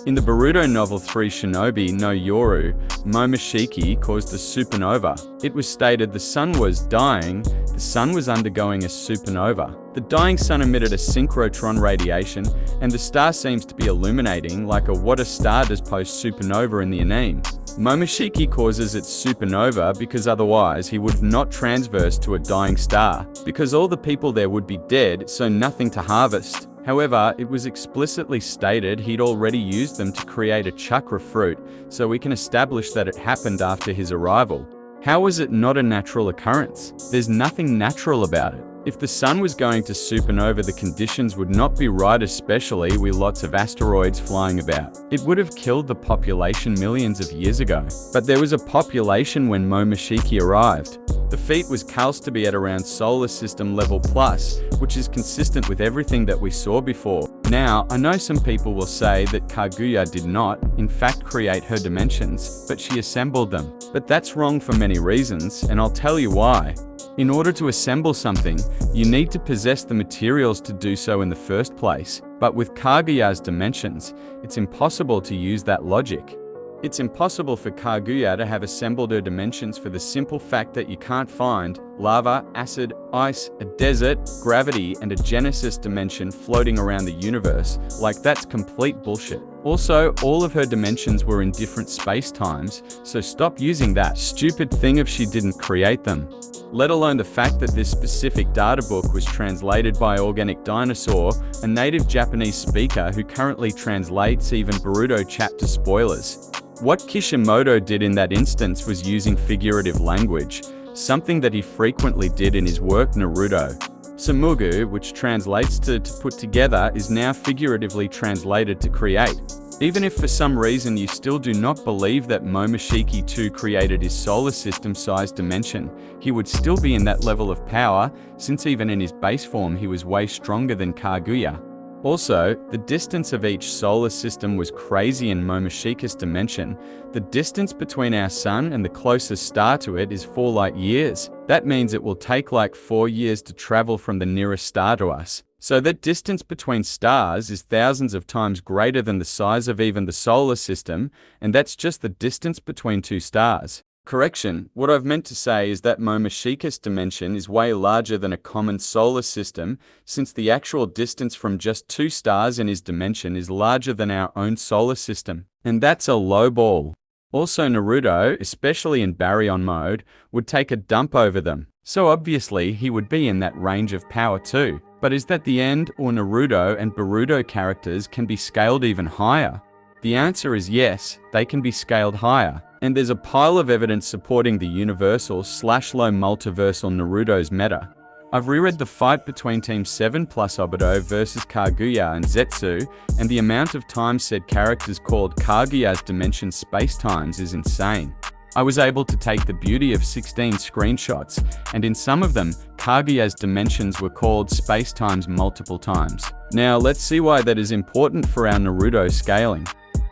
In the Boruto novel 3 Shinobi no Yoru, Momoshiki caused a supernova. It was stated the sun was dying, the sun was undergoing a supernova. The dying sun emitted a synchrotron radiation, and the star seems to be illuminating like a what a star does post-supernova in the anime. Momoshiki causes its supernova because otherwise he would not transverse to a dying star, because all the people there would be dead, so nothing to harvest. However, it was explicitly stated he'd already used them to create a chakra fruit, so we can establish that it happened after his arrival. How is it not a natural occurrence? There's nothing natural about it. If the sun was going to supernova, the conditions would not be right, especially with lots of asteroids flying about. It would have killed the population millions of years ago. But there was a population when Momoshiki arrived. The feat was calced to be at around solar system level plus, which is consistent with everything that we saw before. Now, I know some people will say that Kaguya did not, in fact, create her dimensions, but she assembled them. But that's wrong for many reasons, and I'll tell you why. In order to assemble something, you need to possess the materials to do so in the first place. But with Kaguya's dimensions, it's impossible to use that logic. It's impossible for Kaguya to have assembled her dimensions for the simple fact that you can't find lava, acid, ice, a desert, gravity, and a Genesis dimension floating around the universe. Like, that's complete bullshit. Also, all of her dimensions were in different space-times, so stop using that stupid thing if she didn't create them. Let alone the fact that this specific data book was translated by Organic Dinosaur, a native Japanese speaker who currently translates even Boruto chapter spoilers. What Kishimoto did in that instance was using figurative language, something that he frequently did in his work Naruto. Samugu, which translates to put together, is now figuratively translated to create. Even if for some reason you still do not believe that Momoshiki too created his solar system-sized dimension, he would still be in that level of power, since even in his base form he was way stronger than Kaguya. Also, the distance of each solar system was crazy in Momoshiki's dimension. The distance between our sun and the closest star to it is 4 light years. That means it will take like 4 years to travel from the nearest star to us. So that distance between stars is thousands of times greater than the size of even the solar system, and that's just the distance between 2 stars. Correction, what I've meant to say is that Momoshiki's dimension is way larger than a common solar system, since the actual distance from just 2 stars in his dimension is larger than our own solar system. And that's a low ball. Also, Naruto, especially in Baryon mode, would take a dump over them. So obviously, he would be in that range of power too. But is that the end, or Naruto and Boruto characters can be scaled even higher? The answer is yes, they can be scaled higher. And there's a pile of evidence supporting the universal/low multiversal Naruto's meta. I've reread the fight between Team 7 plus Obito versus Kaguya and Zetsu, and the amount of times said characters called Kaguya's dimension spacetimes is insane. I was able to take the beauty of 16 screenshots, and in some of them, Kaguya's dimensions were called spacetimes multiple times. Now let's see why that is important for our Naruto scaling.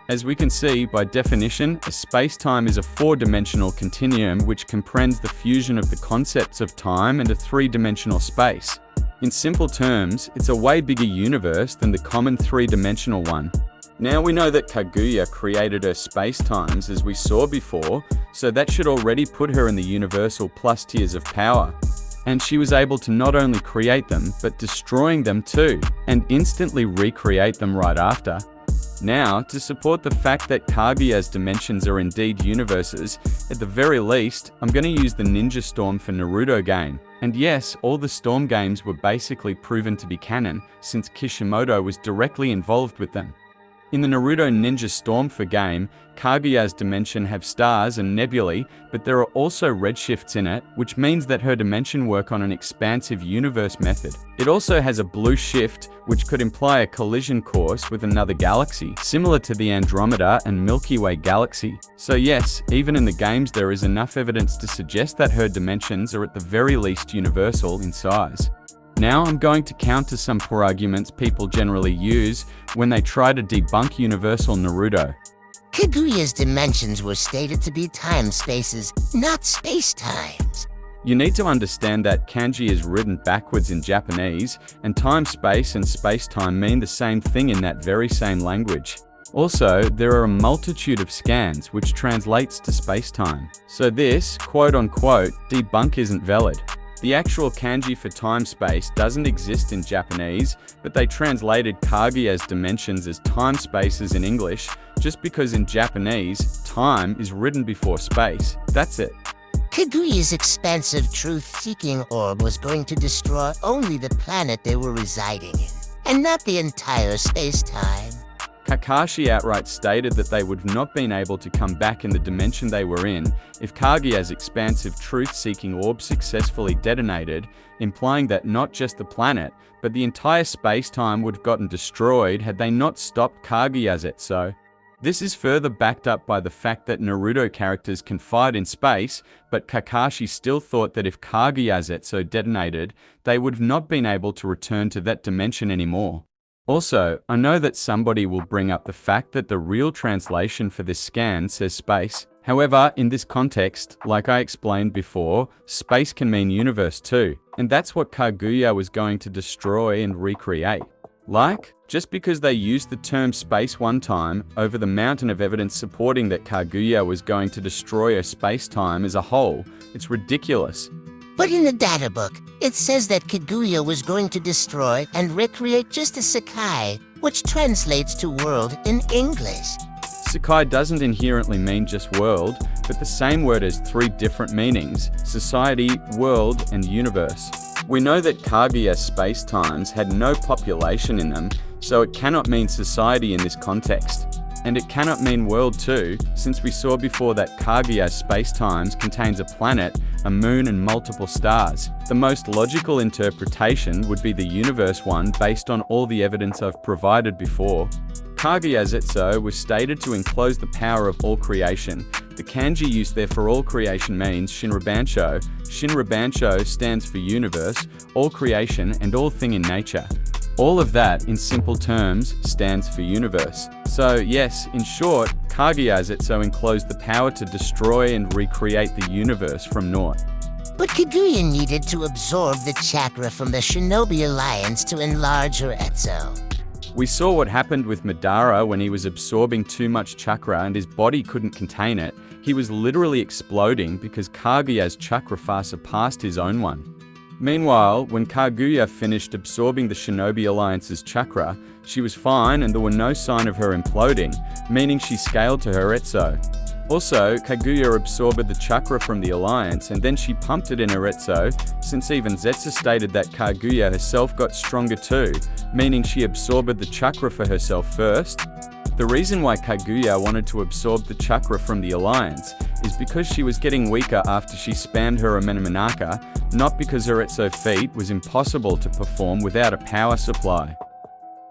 As we can see, by definition, a spacetime is a four-dimensional continuum which comprehends the fusion of the concepts of time and a three-dimensional space. In simple terms, it's a way bigger universe than the common three-dimensional one. Now we know that Kaguya created her spacetimes as we saw before, so that should already put her in the universal plus tiers of power. And she was able to not only create them, but destroying them too, and instantly recreate them right after. Now, to support the fact that Kaguya's dimensions are indeed universes, at the very least, I'm going to use the Ninja Storm for Naruto game. And yes, all the Storm games were basically proven to be canon, since Kishimoto was directly involved with them. In the Naruto Ninja Storm for game, Kaguya's dimension have stars and nebulae, but there are also redshifts in it, which means that her dimension work on an expansive universe method. It also has a blue shift, which could imply a collision course with another galaxy, similar to the Andromeda and Milky Way galaxy. So yes, even in the games there is enough evidence to suggest that her dimensions are at the very least universal in size. Now I'm going to counter some poor arguments people generally use when they try to debunk universal Naruto. Kaguya's dimensions were stated to be time spaces, not space-times. You need to understand that kanji is written backwards in Japanese, and time-space and space-time mean the same thing in that very same language. Also, there are a multitude of scans which translates to space-time. So this, quote-unquote, debunk isn't valid. The actual kanji for time-space doesn't exist in Japanese, but they translated Kaguya's dimensions as time-spaces in English, just because in Japanese, time is written before space. That's it. Kaguya's expansive truth-seeking orb was going to destroy only the planet they were residing in, and not the entire space-time. Kakashi outright stated that they would have not been able to come back in the dimension they were in if Kaguya's expansive truth-seeking orb successfully detonated, implying that not just the planet, but the entire space-time would have gotten destroyed had they not stopped Kaguya's Zetsu. This is further backed up by the fact that Naruto characters can fight in space, but Kakashi still thought that if Kaguya's Zetsu detonated, they would have not been able to return to that dimension anymore. Also, I know that somebody will bring up the fact that the real translation for this scan says space. However, in this context, like I explained before, space can mean universe too, and that's what Kaguya was going to destroy and recreate. Like, just because they used the term space one time over the mountain of evidence supporting that Kaguya was going to destroy a space-time as a whole, it's ridiculous. But in the data book, it says that Kaguya was going to destroy and recreate just a Sakai, which translates to world in English. Sakai doesn't inherently mean just world, but the same word has three different meanings: society, world, and universe. We know that Kaguya's space-times had no population in them, so it cannot mean society in this context. And it cannot mean world too, since we saw before that Kaguya's space-times contains a planet, a moon, and multiple stars. The most logical interpretation would be the universe one based on all the evidence I've provided before. Kaguya's Zetsu was stated to enclose the power of all creation. The kanji used there for all creation means Shinrabansho. Shinrabansho stands for universe, all creation, and all thing in nature. All of that, in simple terms, stands for universe. So yes, in short, Kaguya's Zetsu enclosed the power to destroy and recreate the universe from naught. But Kaguya needed to absorb the chakra from the Shinobi Alliance to enlarge her Zetsu. We saw what happened with Madara when he was absorbing too much chakra and his body couldn't contain it. He was literally exploding because Kaguya's chakra far surpassed his own one. Meanwhile, when Kaguya finished absorbing the Shinobi Alliance's chakra, she was fine and there were no sign of her imploding, meaning she scaled to her Zetsu. Also, Kaguya absorbed the chakra from the Alliance and then she pumped it in her Zetsu, since even Zetsu stated that Kaguya herself got stronger too, meaning she absorbed the chakra for herself first. The reason why Kaguya wanted to absorb the chakra from the alliance is because she was getting weaker after she spammed her Manaka, not because her Etso feat was impossible to perform without a power supply.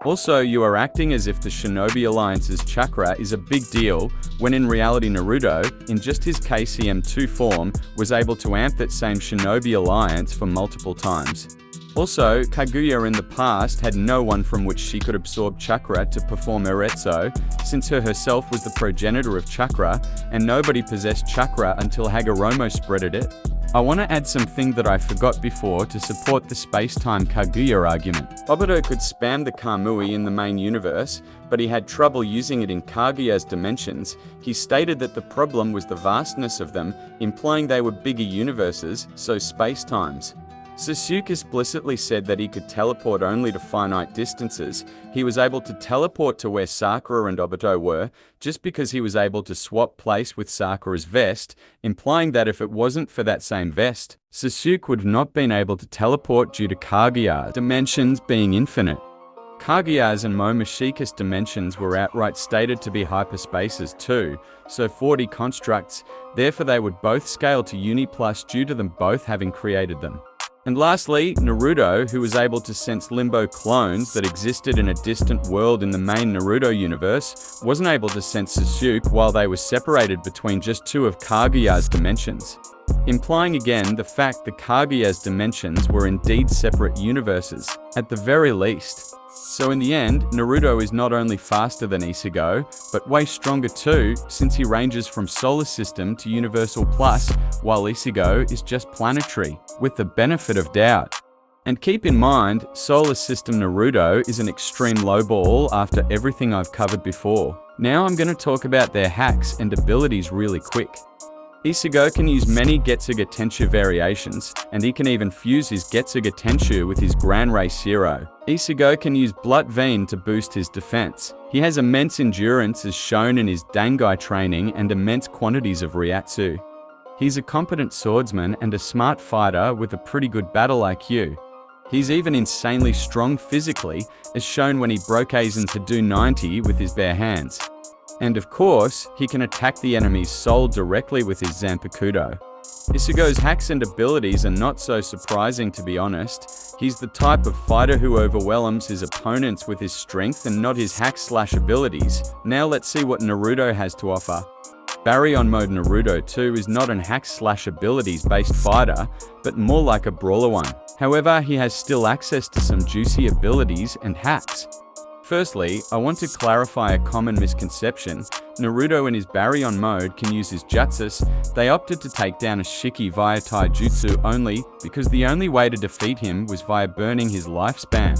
Also, you are acting as if the Shinobi Alliance's chakra is a big deal, when in reality Naruto, in just his KCM2 form, was able to amp that same Shinobi Alliance for multiple times. Also, Kaguya in the past had no one from which she could absorb chakra to perform her Etso, since her herself was the progenitor of chakra, and nobody possessed chakra until Hagoromo spreaded it. I want to add something that I forgot before to support the space-time Kaguya argument. Obito could spam the Kamui in the main universe, but he had trouble using it in Kaguya's dimensions. He stated that the problem was the vastness of them, implying they were bigger universes, so space-times. Sasuke explicitly said that he could teleport only to finite distances. He was able to teleport to where Sakura and Obito were, just because he was able to swap place with Sakura's vest, implying that if it wasn't for that same vest, Sasuke would have not been able to teleport due to Kaguya's dimensions being infinite. Kaguya's and Momoshiki's dimensions were outright stated to be hyperspaces too, so 4D constructs, therefore they would both scale to Uni Plus due to them both having created them. And lastly, Naruto, who was able to sense limbo clones that existed in a distant world in the main Naruto universe, wasn't able to sense Sasuke while they were separated between just two of Kaguya's dimensions. Implying again the fact that Kaguya's dimensions were indeed separate universes, at the very least. So in the end, Naruto is not only faster than Ichigo, but way stronger too, since he ranges from Solar System to Universal Plus, while Ichigo is just planetary, with the benefit of doubt. And keep in mind, Solar System Naruto is an extreme lowball after everything I've covered before. Now I'm going to talk about their hacks and abilities really quick. Ichigo can use many Getsuga Tenshu variations, and he can even fuse his Getsuga Tenshu with his Gran Race Hero. Ichigo can use Blood Vein to boost his defense. He has immense endurance as shown in his Dangai training and immense quantities of Ryatsu. He's a competent swordsman and a smart fighter with a pretty good battle IQ. He's even insanely strong physically, as shown when he broke Aizen's Hadou 90 with his bare hands. And of course, he can attack the enemy's soul directly with his Zanpakuto. Ichigo's hacks and abilities are not so surprising, to be honest. He's the type of fighter who overwhelms his opponents with his strength and not his hack/abilities. Now let's see what Naruto has to offer. Baryon Mode Naruto 2 is not an hack/abilities based fighter, but more like a brawler one. However, he has still access to some juicy abilities and hacks. Firstly, I want to clarify a common misconception. Naruto in his Baryon mode can use his jutsus. They opted to take down a Shiki via taijutsu only because the only way to defeat him was via burning his lifespan.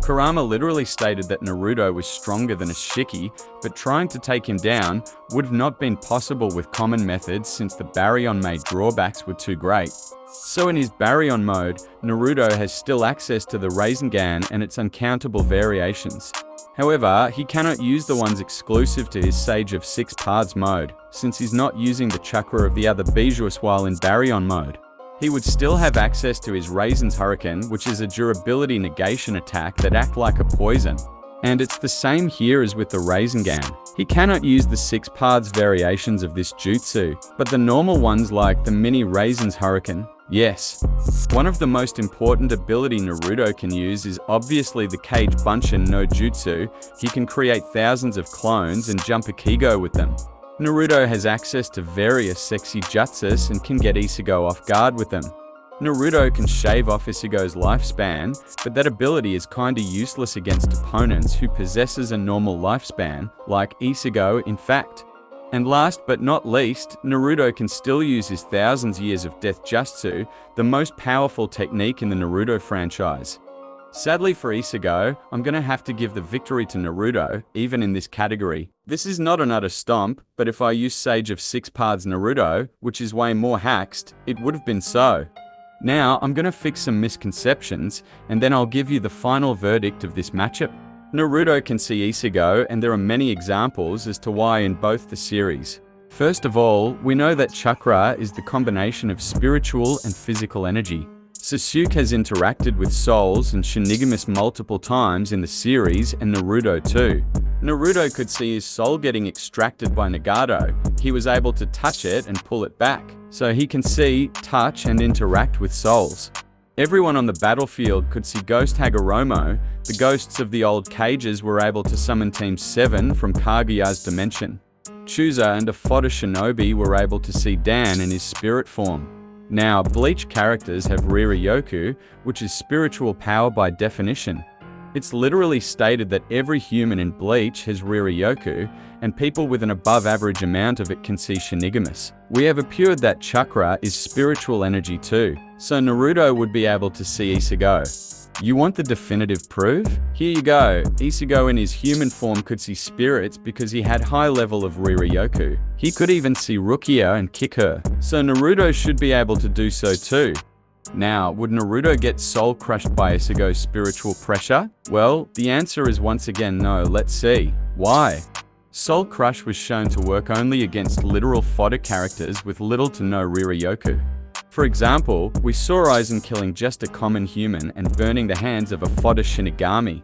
Kurama literally stated that Naruto was stronger than a Shiki, but trying to take him down would have not been possible with common methods since the Baryon made drawbacks were too great. So in his Baryon mode, Naruto has still access to the Rasengan and its uncountable variations. However, he cannot use the ones exclusive to his Sage of Six Paths mode, since he's not using the chakra of the other Bijouas while in Baryon mode. He would still have access to his Raisen's Hurricane, which is a durability negation attack that acts like a poison. And it's the same here as with the Rasengan. He cannot use the Six Paths variations of this jutsu, but the normal ones like the mini Raisen's Hurricane, yes. One of the most important ability Naruto can use is obviously the Cage Bunshin no Jutsu. He can create thousands of clones and jump Ichigo with them. Naruto has access to various sexy jutsus and can get Ichigo off guard with them. Naruto can shave off Ichigo's lifespan, but that ability is kinda useless against opponents who possesses a normal lifespan, like Ichigo in fact. And last but not least, Naruto can still use his thousands years of death jutsu, the most powerful technique in the Naruto franchise. Sadly for Ichigo, I'm gonna have to give the victory to Naruto, even in this category. This is not an utter stomp, but if I used Sage of Six Paths Naruto, which is way more haxed, it would have been so. Now, I'm gonna fix some misconceptions, and then I'll give you the final verdict of this matchup. Naruto can see Ichigo, and there are many examples as to why in both the series. First of all, we know that chakra is the combination of spiritual and physical energy. Sasuke has interacted with souls and Shinigami multiple times in the series and Naruto too. Naruto could see his soul getting extracted by Nagato. He was able to touch it and pull it back, so he can see, touch, and interact with souls. Everyone on the battlefield could see Ghost Hagoromo. The ghosts of the old cages were able to summon Team 7 from Kaguya's dimension. Chooser and a fodder shinobi were able to see Dan in his spirit form. Now, Bleach characters have Riryoku, which is spiritual power by definition. It's literally stated that every human in Bleach has Riryoku, and people with an above-average amount of it can see Shinigamis. We have appeared that chakra is spiritual energy too, so Naruto would be able to see Ichigo. You want the definitive proof? Here you go. Ichigo in his human form could see spirits because he had high level of Riryoku. He could even see Rukia and kick her, so Naruto should be able to do so too. Now, would Naruto get soul crushed by Ichigo's spiritual pressure? Well, the answer is once again no. Let's see. Why? Soul Crush was shown to work only against literal fodder characters with little to no Riryoku. For example, we saw Aizen killing just a common human and burning the hands of a fodder Shinigami.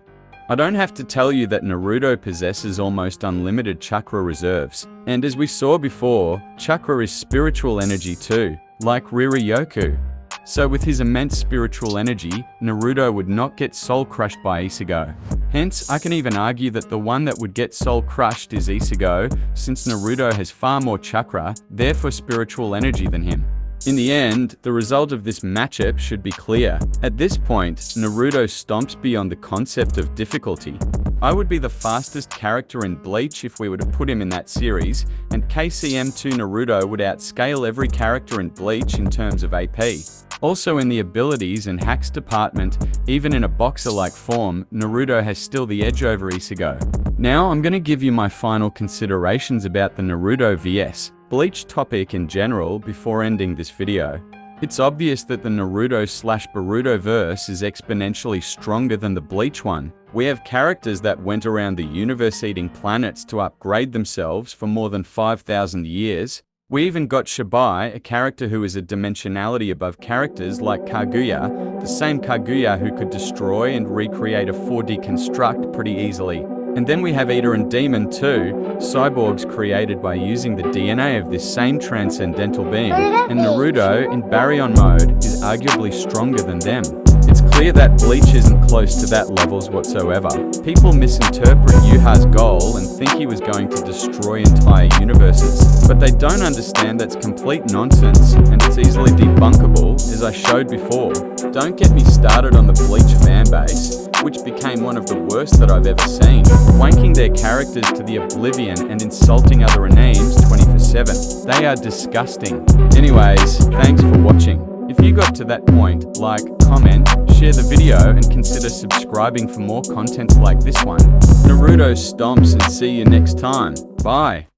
I don't have to tell you that Naruto possesses almost unlimited chakra reserves. And as we saw before, chakra is spiritual energy too, like Riryoku. So with his immense spiritual energy, Naruto would not get soul crushed by Ichigo. Hence, I can even argue that the one that would get soul crushed is Ichigo, since Naruto has far more chakra, therefore spiritual energy than him. In the end, the result of this matchup should be clear. At this point, Naruto stomps beyond the concept of difficulty. I would be the fastest character in Bleach if we were to put him in that series, and KCM2 Naruto would outscale every character in Bleach in terms of AP. Also in the abilities and hacks department, even in a boxer-like form, Naruto has still the edge over Ichigo. Now I'm going to give you my final considerations about the Naruto vs. Bleach topic in general before ending this video. It's obvious that the Naruto/Boruto verse is exponentially stronger than the Bleach one. We have characters that went around the universe eating planets to upgrade themselves for more than 5,000 years. We even got Shibai, a character who is a dimensionality above characters like Kaguya, the same Kaguya who could destroy and recreate a 4D construct pretty easily. And then we have Ida and Demon too, cyborgs created by using the DNA of this same transcendental being, and Naruto in Baryon mode is arguably stronger than them. It's clear that Bleach isn't close to that levels whatsoever. People misinterpret Yhwach's goal and think he was going to destroy entire universes, but they don't understand that's complete nonsense, and it's easily debunkable, as I showed before. Don't get me started on the Bleach fanbase, which became one of the worst that I've ever seen, wanking their characters to the oblivion and insulting other names 24/7. They are disgusting. Anyways, thanks for watching. If you got to that point, like, comment, share the video, and consider subscribing for more contents like this one. Naruto stomps, and see you next time. Bye.